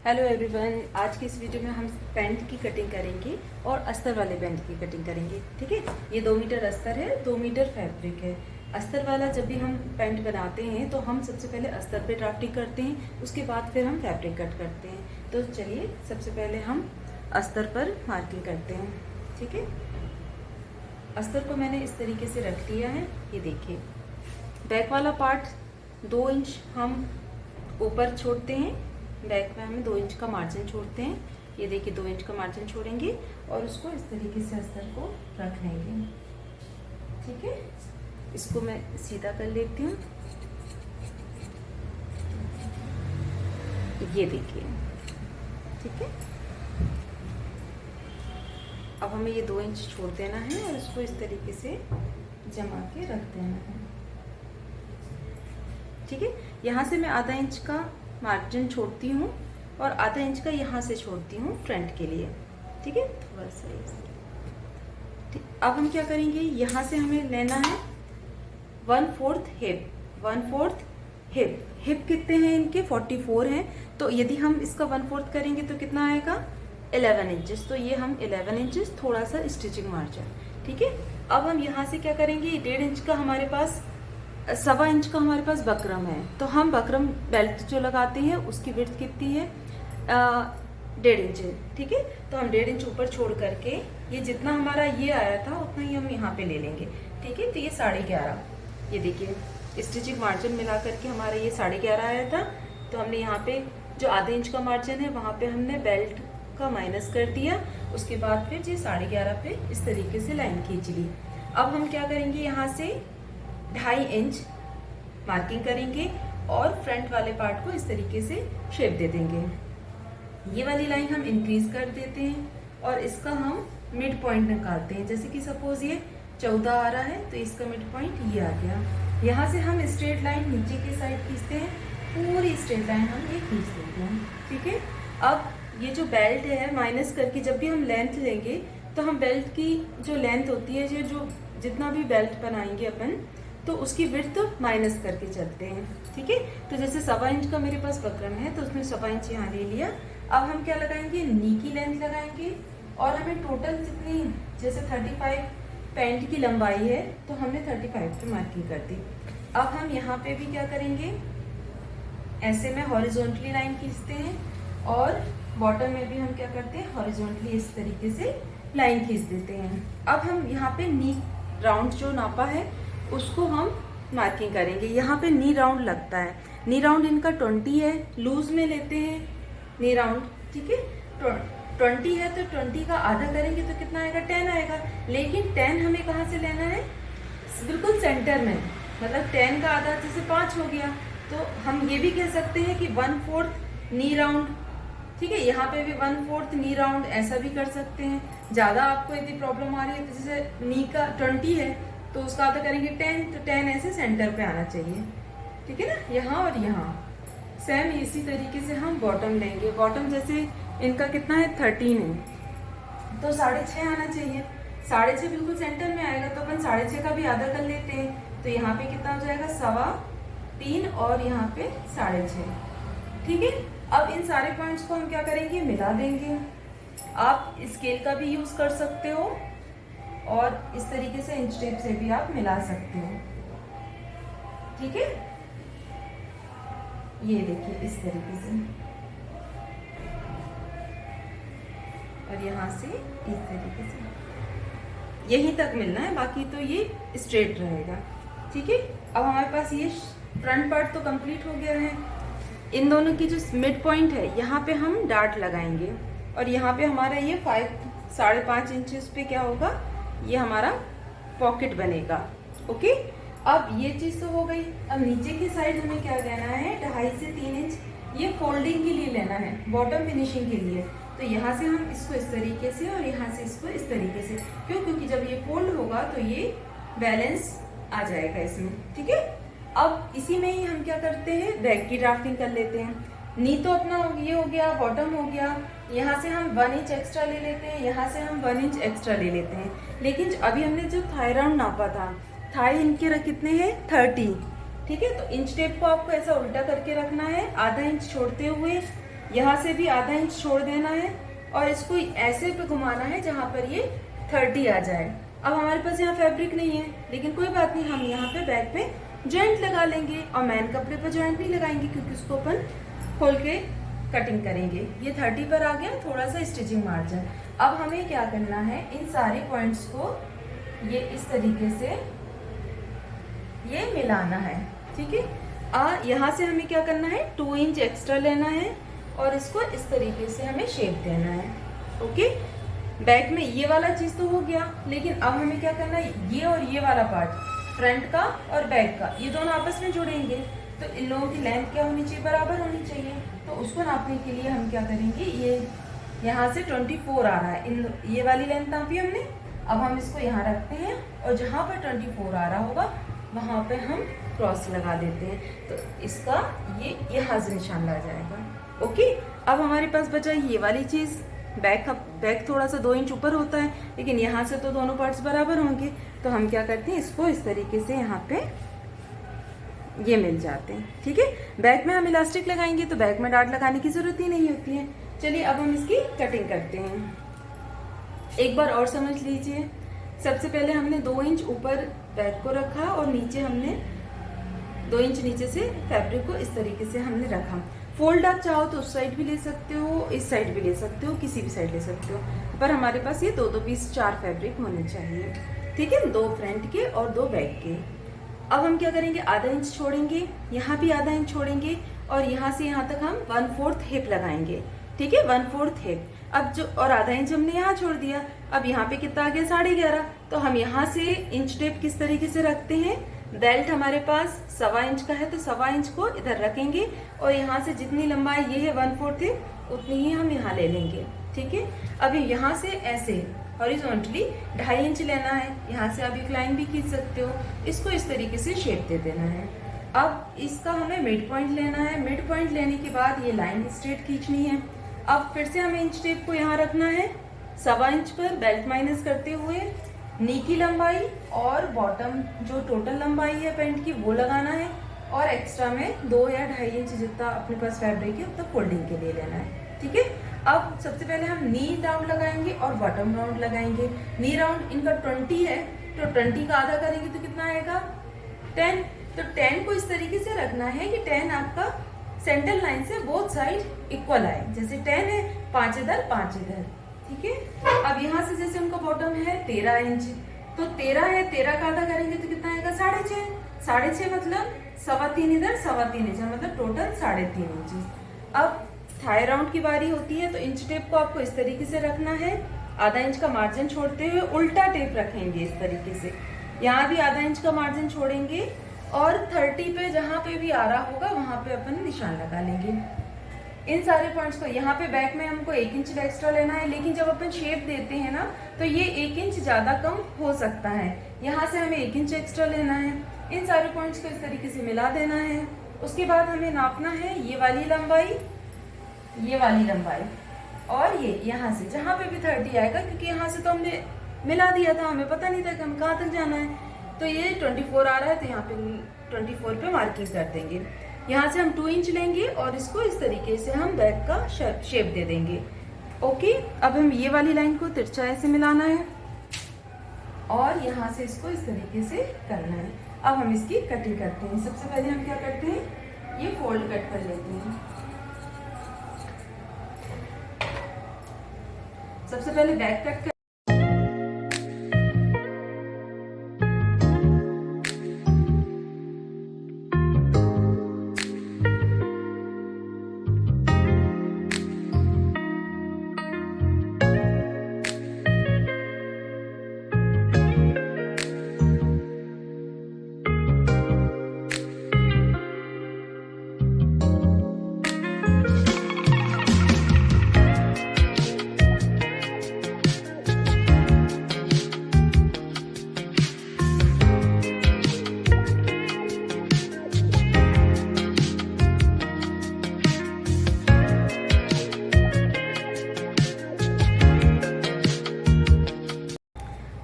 Hello everyone, आज की इस वीडियो में हम पैंट की कटिंग करेंगे और अस्तर वाले पैंट की कटिंग करेंगे। ठीक है, ये 2 मीटर अस्तर है, 2 मीटर फैब्रिक है। अस्तर वाला जब भी हम पैंट बनाते हैं तो हम सबसे पहले अस्तर पे ड्राफ्टिंग करते हैं, उसके बाद फिर हम फैब्रिक कट करते हैं। तो चलिए सबसे पहले हम अस्तर पर मार्किंग करते हैं। ठीक है, अस्तर को मैंने इस तरीके से रख लिया है। ये देखिए, बैक वाला पार्ट 2 इंच हम ऊपर छोड़ते हैं, बैक में हम 2 इंच का मार्जिन छोड़ते हैं। ये देखिए 2 इंच का मार्जिन छोड़ेंगे और उसको इस तरीके से अस्तर को रख लेंगे। ठीक है, इसको मैं सीधा कर लेती हूँ। ये देखिए, ठीक है। अब हमें ये 2 इंच छोड़ देना है और इसको इस तरीके से जमा के रख देना है। ठीक है, यहाँ से मैं आधा इंच का मार्जिन छोड़ती हूँ और आधा इंच का यहाँ से छोड़ती हूँ फ्रंट के लिए। ठीक है, थोड़ा सा ठीक। अब हम क्या करेंगे, यहाँ से हमें लेना है 1/4 हिप। 1/4 हिप, हिप कितने हैं इनके 44 हैं। तो यदि हम इसका 1/4 करेंगे तो कितना आएगा 11 इंचेस। तो ये हम 11 इंचेस थोड़ा सा स्टिचिंग मार्जिन। ठीक है, अब हम यहाँ से क्या करेंगे, 1.5 इंच का हमारे पास 1.25 इंच का हमारे पास बकरम है। तो हम बकरम बेल्ट जो लगाते हैं उसकी विड्थ कितनी है 1.5 इंच है। ठीक है, तो हम 1.5 इंच ऊपर छोड़ करके ये जितना हमारा ये आया था उतना ही हम यहाँ पे ले लेंगे। ठीक है, तो ये 11.5, ये देखिए स्टिचिंग मार्जिन मिला करके हमारा ये 11.5 आया था। तो हमने यहाँ पे जो आधे इंच का मार्जिन है वहाँ पे हमने बेल्ट का माइनस कर दिया। उसके बाद फिर ये 11.5 पे इस तरीके से लाइन खींच ली। अब हम क्या करेंगे, यहाँ से 2.5 इंच मार्किंग करेंगे और फ्रंट वाले पार्ट को इस तरीके से शेप दे देंगे। ये वाली लाइन हम इंक्रीज कर देते हैं और इसका हम मिड पॉइंट निकालते हैं। जैसे कि सपोज ये 14 आ रहा है तो इसका मिड पॉइंट ये आ गया। यहाँ से हम स्ट्रेट लाइन नीचे की साइड खींचते हैं, पूरी स्ट्रेट लाइन हम ये खींच देते हैं। ठीक है, अब ये जो बेल्ट है माइनस करके जब भी हम लेंथ लेंगे तो हम बेल्ट की जो लेंथ होती है, ये जो जितना भी बेल्ट बनाएंगे अपन, तो उसकी विड्थ माइनस करके चलते हैं। ठीक है, तो जैसे 1.25 इंच का मेरे पास बकरम है तो उसमें 1.25 इंच यहाँ ले लिया। अब हम क्या लगाएंगे, नी की लेंथ लगाएंगे और हमें टोटल जितनी जैसे 35 पैंट की लंबाई है तो हमने 35 पे मार्किंग कर दी। अब हम यहाँ पे भी क्या करेंगे, ऐसे में हॉरिजॉन्टली लाइन खींचते हैं और बॉटम में भी हम क्या करते हैं, हॉरिजॉन्टली इस तरीके से लाइन खींच देते हैं। अब हम यहाँ पे नी राउंड जो नापा है उसको हम मार्किंग करेंगे। यहाँ पे नी राउंड लगता है, नी राउंड इनका 20 है, लूज में लेते हैं नी राउंड। ठीक है, 20 है तो 20 का आधा करेंगे तो कितना आएगा, 10 आएगा। लेकिन 10 हमें कहाँ से लेना है, बिल्कुल सेंटर में, मतलब 10 का आधा जैसे 5 हो गया। तो हम ये भी कह सकते हैं कि 1/4 नी राउंड। ठीक है, यहाँ पे भी 1/4 नी राउंड ऐसा भी कर सकते हैं। ज़्यादा आपको यदि प्रॉब्लम आ रही है तो जैसे नी का 20 है तो उसका आधा करेंगे 10, तो 10 ऐसे सेंटर पे आना चाहिए। ठीक है ना, यहाँ और यहाँ सेम इसी तरीके से हम बॉटम लेंगे। बॉटम जैसे इनका कितना है 13 है तो 6.5 आना चाहिए। 6.5 बिल्कुल सेंटर में आएगा तो अपन 6.5 का भी आधा कर लेते हैं। तो यहाँ पे कितना हो जाएगा 3.25 और यहाँ पे 6.5। ठीक है, अब इन सारे पॉइंट्स को हम क्या करेंगे, मिला देंगे। आप स्केल का भी यूज कर सकते हो और इस तरीके से इंच टेप से भी आप मिला सकते हो। ठीक है, ये देखिए इस तरीके से और यहाँ से इस तरीके से यहीं तक मिलना है, बाकी तो ये स्ट्रेट रहेगा। ठीक है, अब हमारे पास ये फ्रंट पार्ट तो कंप्लीट हो गया है। इन दोनों की जो मिड पॉइंट है यहाँ पे हम डार्ट लगाएंगे और यहाँ पे हमारा ये 5.5 इंचेस पे क्या होगा, ये हमारा पॉकेट बनेगा। ओके, अब ये चीज तो हो गई। अब नीचे की साइड हमें क्या लेना है, 2.5 से 3 इंच ये फोल्डिंग के लिए लेना है, बॉटम फिनिशिंग के लिए। तो यहाँ से हम इसको इस तरीके से और यहाँ से इसको इस तरीके से, क्यों, क्योंकि जब ये फोल्ड होगा तो ये बैलेंस आ जाएगा इसमें। ठीक है, अब इसी में ही हम क्या करते हैं, बैक की ड्राफ्टिंग कर लेते हैं। नी तो अपना ये हो गया, बॉटम हो गया। यहाँ से हम 1 इंच एक्स्ट्रा ले लेते हैं, यहाँ से हम 1 इंच एक्स्ट्रा ले लेते हैं। लेकिन अभी हमने जो थाई राउंड नापा था, थाई इनके कितने हैं 30। ठीक है, तो इंच टेप को आपको ऐसा उल्टा करके रखना है, आधा इंच छोड़ते हुए यहाँ से भी आधा इंच छोड़ देना है और इसको ऐसे पे घुमाना है जहाँ पर ये 30 आ जाए। अब हमारे पास यहाँ फैब्रिक नहीं है, लेकिन कोई बात नहीं, हम यहाँ पे बैक पे जॉइंट लगा लेंगे और मैन कपड़े पर जॉइंट नहीं लगाएंगे क्योंकि उसको अपन खोल के कटिंग करेंगे। ये 30 पर आ गया, थोड़ा सा स्टिचिंग मार्जिन। अब हमें क्या करना है, इन सारे पॉइंट्स को ये इस तरीके से ये मिलाना है, ठीक है। यहाँ से हमें क्या करना है, 2 इंच एक्स्ट्रा लेना है और इसको इस तरीके से हमें शेप देना है। ओके, बैक में ये वाला चीज तो हो गया, लेकिन अब हमें क्या करना है, ये और ये वाला पार्ट, फ्रंट का और बैक का, ये दोनों आपस में जुड़ेंगे, तो इन लोगों की लेंथ क्या होनी चाहिए, बराबर होनी चाहिए। तो उसको नापने के लिए हम क्या करेंगे, ये यहाँ से 24 आ रहा है, ये वाली लेंथ नापी हमने। अब हम इसको यहाँ रखते हैं और जहाँ पर 24 आ रहा होगा वहाँ पे हम क्रॉस लगा देते हैं, तो इसका ये यहाँ से निशान लग जाएगा। ओके, अब हमारे पास बचा ये वाली चीज़, बैक थोड़ा सा 2 इंच ऊपर होता है, लेकिन यहाँ से तो दोनों पार्ट्स बराबर होंगे, तो हम क्या करते हैं, इसको इस तरीके से यहाँ पे ये मिल जाते हैं, ठीक है। बैक में हम इलास्टिक लगाएंगे तो बैक में डार्ट लगाने की जरूरत ही नहीं होती है। चलिए अब हम इसकी कटिंग करते हैं। एक बार और समझ लीजिए, सबसे पहले हमने 2 इंच ऊपर बैक को रखा और नीचे हमने 2 इंच नीचे से फैब्रिक को इस तरीके से हमने रखा। फोल्ड आप चाहो तो उस साइड भी ले सकते हो, इस साइड भी ले सकते हो, किसी भी साइड ले सकते हो, पर हमारे पास ये 2-2 पीस 4 फैब्रिक होने चाहिए, ठीक है, 2 फ्रंट के और 2 बैक के। अब हम क्या करेंगे, आधा इंच छोड़ेंगे, यहाँ भी आधा इंच छोड़ेंगे और यहाँ से यहाँ तक हम 1/4 हिप लगाएंगे, ठीक है, 1/4 हिप। अब जो और आधा इंच हमने यहाँ छोड़ दिया, अब यहाँ पे कितना आ गया, 11.5। तो हम यहाँ से इंच टेप किस तरीके से रखते हैं, बेल्ट हमारे पास 1.25 इंच का है तो 1.25 इंच को इधर रखेंगे और यहाँ से जितनी लंबाई ये है 1/4 हिप, उतनी ही हम यहाँ ले लेंगे, ठीक है। अभी यहाँ से ऐसे हॉरिजॉन्टली 2.5 इंच लेना है, यहाँ से आप एक लाइन भी खींच सकते हो, इसको इस तरीके से शेप दे देना है। अब इसका हमें मिड पॉइंट लेना है, मिड पॉइंट लेने के बाद ये लाइन स्ट्रेट खींचनी है। अब फिर से हमें इंच टेप को यहाँ रखना है, 1.25 इंच पर बेल्ट माइनस करते हुए नी की लंबाई और बॉटम जो टोटल लंबाई है पैंट की वो लगाना है और एक्स्ट्रा में 2 या 2.5 इंच जितना अपने पास फैब्रिक है उतना फोल्डिंग के लिए लेना है, ठीक है। अब सबसे पहले हम नी राउंड लगाएंगे और बॉटम राउंड लगाएंगे। नी राउंड इनका 20 है तो 20 का आधा करेंगे तो कितना आएगा, 10। तो 10 को इस तरीके से रखना है कि 10 आपका सेंटर लाइन से बोथ साइड इक्वल आए, जैसे 10 है 5 इधर 5 इधर, ठीक है। अब यहाँ से जैसे उनका बॉटम है 13 इंच, तो 13 है, 13 का आधा करेंगे तो कितना आएगा, 6.5। 6.5 मतलब 3.25 इधर 3.25 इंच, मतलब टोटल 3.5 इंच। अब थाई राउंड की बारी होती है तो इंच टेप को आपको इस तरीके से रखना है, आधा इंच का मार्जिन छोड़ते हुए उल्टा टेप रखेंगे इस तरीके से, यहाँ भी आधा इंच का मार्जिन छोड़ेंगे और 30 पे जहाँ पे भी आ रहा होगा वहां पे अपन निशान लगा लेंगे। इन सारे पॉइंट्स को यहाँ पे बैक में हमको 1 इंच एक्स्ट्रा लेना है, लेकिन जब अपन शेप देते हैं ना तो ये 1 इंच ज्यादा कम हो सकता है, यहाँ से हमें 1 इंच एक्स्ट्रा लेना है। इन सारे पॉइंट्स को इस तरीके से मिला देना है। उसके बाद हमें नापना है ये वाली लंबाई, ये वाली लंबाई और ये यहाँ से जहाँ पे भी 30 आएगा, क्योंकि यहाँ से तो हमने मिला दिया था, हमें पता नहीं था कि हम कहाँ तक जाना है, तो ये 24 आ रहा है तो यहाँ पे 24 पे मार्किंग कर देंगे। यहाँ से हम 2 इंच लेंगे और इसको इस तरीके से हम बैक का शेप दे देंगे। ओके, अब हम ये वाली लाइन को तिरछा ऐसे मिलाना है और यहाँ से इसको इस तरीके से करना है। अब हम इसकी कटिंग करते हैं। सबसे पहले हम क्या करते हैं, ये फोल्ड कट कर लेते हैं। सबसे पहले बैक कट कर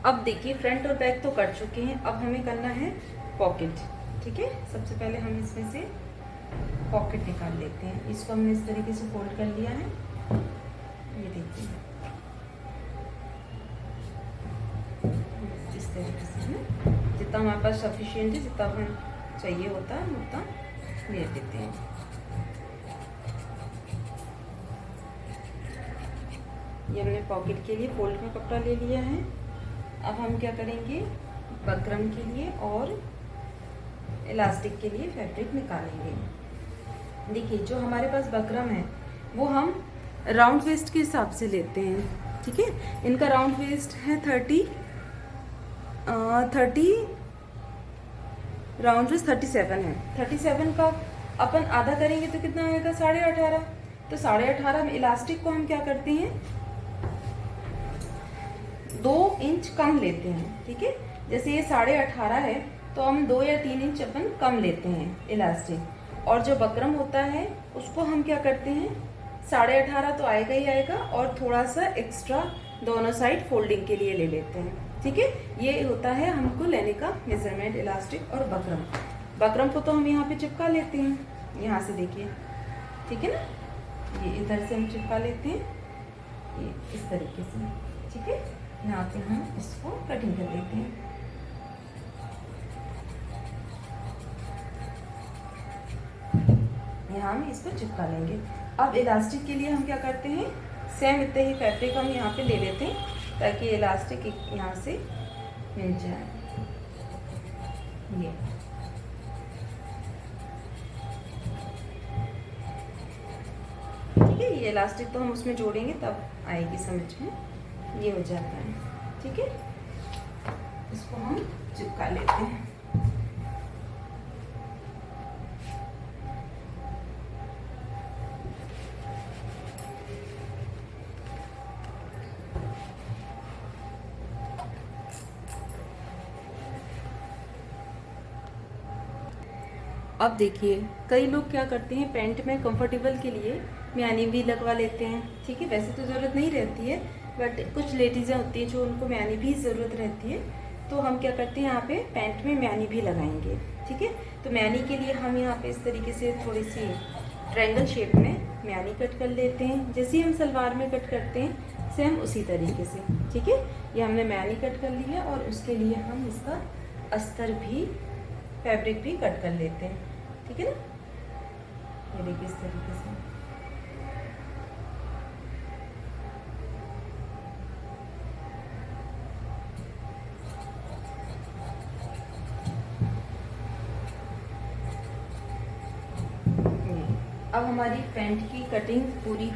अब देखिए फ्रंट और बैक तो कर चुके हैं, अब हमें करना है पॉकेट, ठीक है। सबसे पहले हम इसमें से पॉकेट निकाल लेते हैं। इसको हमने इस तरीके से फोल्ड कर लिया है, ये देखिए इस तरीके से है। जितना हमारे पास सफिशिएंट है, जितना हमें चाहिए होता है उतना ले देते हैं। ये हमने पॉकेट के लिए फोल्ड का कपड़ा ले लिया है। अब हम क्या करेंगे, बकरम के लिए और इलास्टिक के लिए फैब्रिक निकालेंगे। देखिए जो हमारे पास बकरम है वो हम राउंड वेस्ट के हिसाब से लेते हैं, ठीक है। इनका राउंड वेस्ट है 30 राउंड वेस्ट 37 है। 37 का अपन आधा करेंगे तो कितना आएगा, 18.5। तो 18.5 में इलास्टिक को हम क्या करते हैं, 2 इंच कम लेते हैं, ठीक है। जैसे ये 18.5 है तो हम 2 या 3 इंच अपन कम लेते हैं इलास्टिक। और जो बकरम होता है उसको हम क्या करते हैं, 18.5 तो आएगा ही आएगा और थोड़ा सा एक्स्ट्रा दोनों साइड फोल्डिंग के लिए ले लेते हैं, ठीक है। ये होता है हमको लेने का मेजरमेंट इलास्टिक और बकरम। बकरम को तो हम यहाँ पे चिपका लेते हैं, यहाँ से देखिए, ठीक है ना। ये इधर से हम चिपका लेते हैं, ये इस तरीके से, ठीक है। यहाँ पे हम इसको कटिंग कर लेते हैं। यहाँ हम इसको चिपका लेंगे। अब इलास्टिक के लिए हम क्या करते हैं, सेम इतने ही फैब्रिक हम यहाँ पे ले लेते हैं ताकि इलास्टिक यहाँ से मिल जाए। ये ठीक है, ये इलास्टिक तो हम उसमें जोड़ेंगे तब आएगी समझ में। ये हो जाता है, ठीक है। इसको हम चिपका लेते हैं। अब देखिए कई लोग क्या करते हैं, पैंट में कंफर्टेबल के लिए म्यानी भी लगवा लेते हैं, ठीक है। वैसे तो ज़रूरत नहीं रहती है, बट कुछ लेडीज़ें होती हैं जो उनको म्यानी भी ज़रूरत रहती है, तो हम क्या करते हैं, यहाँ पे पैंट में म्यानी भी लगाएंगे, ठीक है। तो म्यानी के लिए हम यहाँ पे इस तरीके से थोड़ी सी ट्रायंगल शेप में म्यानी कट कर लेते हैं, जैसे हम सलवार में कट करते हैं सेम उसी तरीके से, ठीक है। ये हमने म्यानी कट कर ली है और उसके लिए हम इसका अस्तर भी, फैब्रिक भी कट कर लेते हैं, ठीक है ना। ये देखिए इस तरीके से। अब हमारी पैंट की कटिंग पूरी